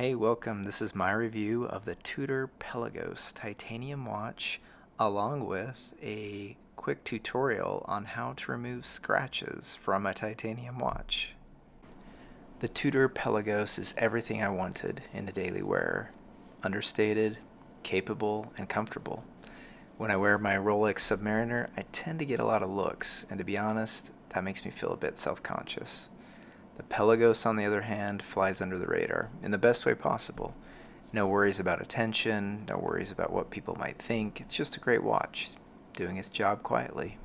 Hey, welcome. This is my review of the Tudor Pelagos titanium watch, along with a quick tutorial on how to remove scratches from a titanium watch. The Tudor Pelagos is everything I wanted in a daily wearer. Understated, capable, and comfortable. When I wear my Rolex Submariner, I tend to get a lot of looks, and to be honest, that makes me feel a bit self-conscious. The Pelagos, on the other hand, flies under the radar in the best way possible. No worries about attention, no worries about what people might think. It's just a great watch, doing its job quietly.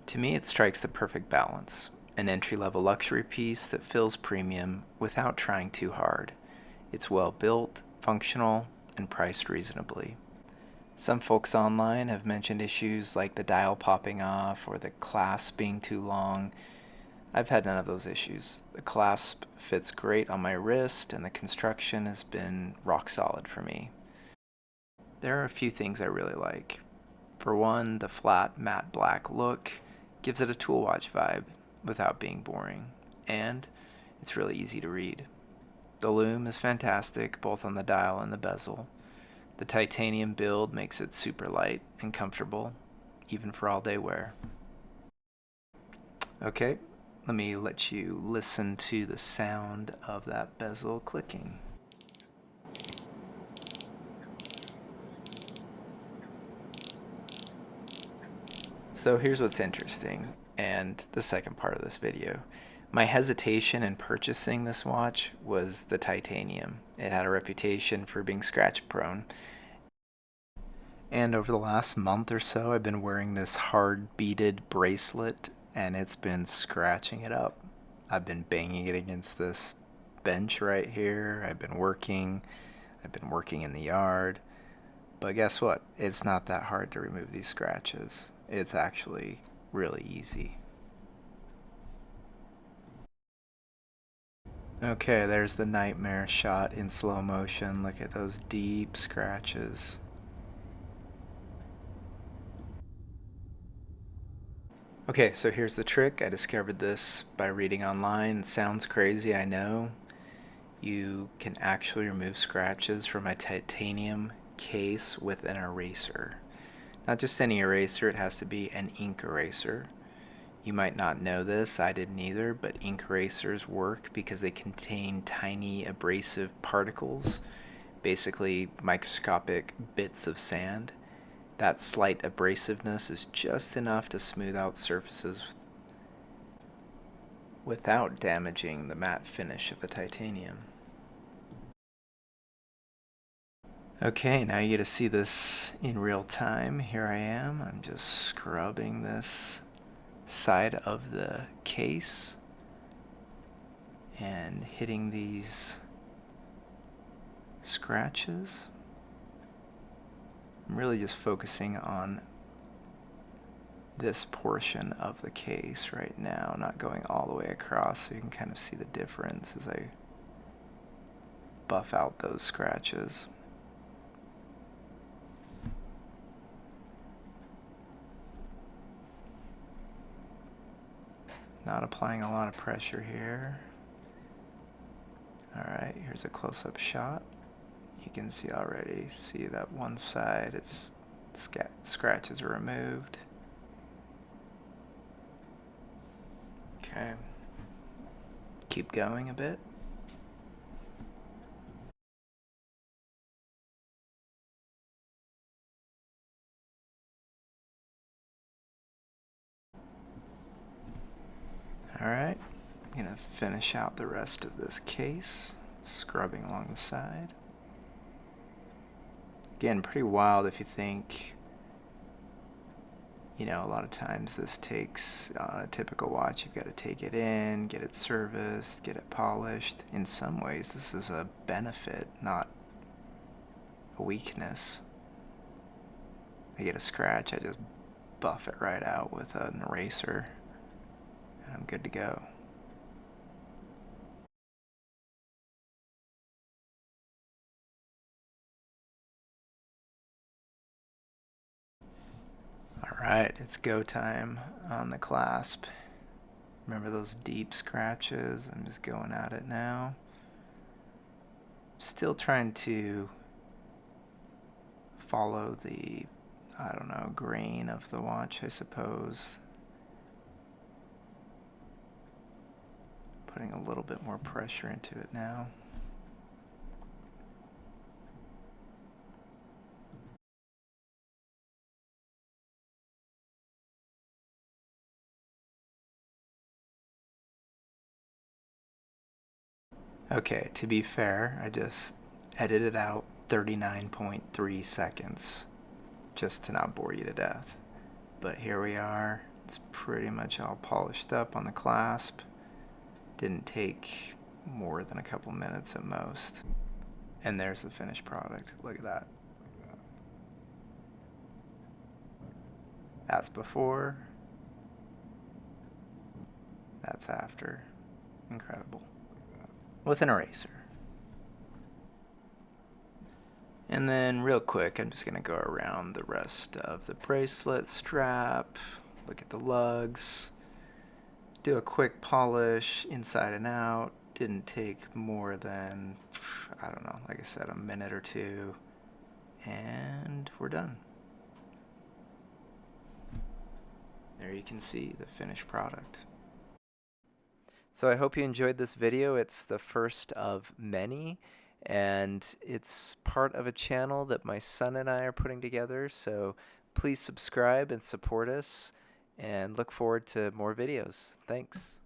To me, it strikes the perfect balance. An entry-level luxury piece that feels premium without trying too hard. It's well built, functional, and priced reasonably. Some folks online have mentioned issues like the dial popping off or the clasp being too long. I've had none of those issues. The clasp fits great on my wrist, and the construction has been rock solid for me. There are a few things I really like. For one, the flat matte black look gives it a tool watch vibe without being boring, and it's really easy to read. The lume is fantastic, both on the dial and the bezel. The titanium build makes it super light and comfortable, even for all-day wear. Okay, let me let you listen to the sound of that bezel clicking. So here's what's interesting, and the second part of this video. My hesitation in purchasing this watch was the titanium. It had a reputation for being scratch prone. And over the last month or so, I've been wearing this hard beaded bracelet, and it's been scratching it up. I've been banging it against this bench right here. I've been working in the yard. But guess what? It's not that hard to remove these scratches. It's actually really easy. Okay, there's the nightmare shot in slow motion. Look at those deep scratches. Okay, so here's the trick. I discovered this by reading online. It sounds crazy, I know. You can actually remove scratches from a titanium case with an eraser. Not just any eraser, it has to be an ink eraser. You might not know this, I didn't either, but ink erasers work because they contain tiny abrasive particles, basically microscopic bits of sand. That slight abrasiveness is just enough to smooth out surfaces without damaging the matte finish of the titanium. Okay, now you get to see this in real time. Here I am. I'm just scrubbing this side of the case and hitting these scratches. I'm really just focusing on this portion of the case right now, not going all the way across, so you can kind of see the difference as I buff out those scratches. Not applying a lot of pressure here. Alright, here's a close-up shot. You can see already, see that one side, its scratches are removed. Okay, keep going a bit. Alright, I'm going to finish out the rest of this case, scrubbing along the side. Again, pretty wild if you think, a lot of times this takes, on a typical watch, you've got to take it in, get it serviced, get it polished. In some ways, this is a benefit, not a weakness. I get a scratch, I just buff it right out with an eraser, and I'm good to go. Alright, it's go time on the clasp. Remember those deep scratches? I'm just going at it now. Still trying to follow the, I don't know, grain of the watch, I suppose. Putting a little bit more pressure into it now. Okay, to be fair, I just edited out 39.3 seconds just to not bore you to death. But here we are. It's pretty much all polished up on the clasp. Didn't take more than a couple minutes at most. And there's the finished product. Look at that. That's before. That's after. Incredible. With an eraser. And then real quick, I'm just going to go around the rest of the bracelet strap, look at the lugs, do a quick polish inside and out. Didn't take more than, I don't know, like I said, a minute or two, and we're done. There you can see the finished product. So I hope you enjoyed this video. It's the first of many, and it's part of a channel that my son and I are putting together. So please subscribe and support us, and look forward to more videos. Thanks.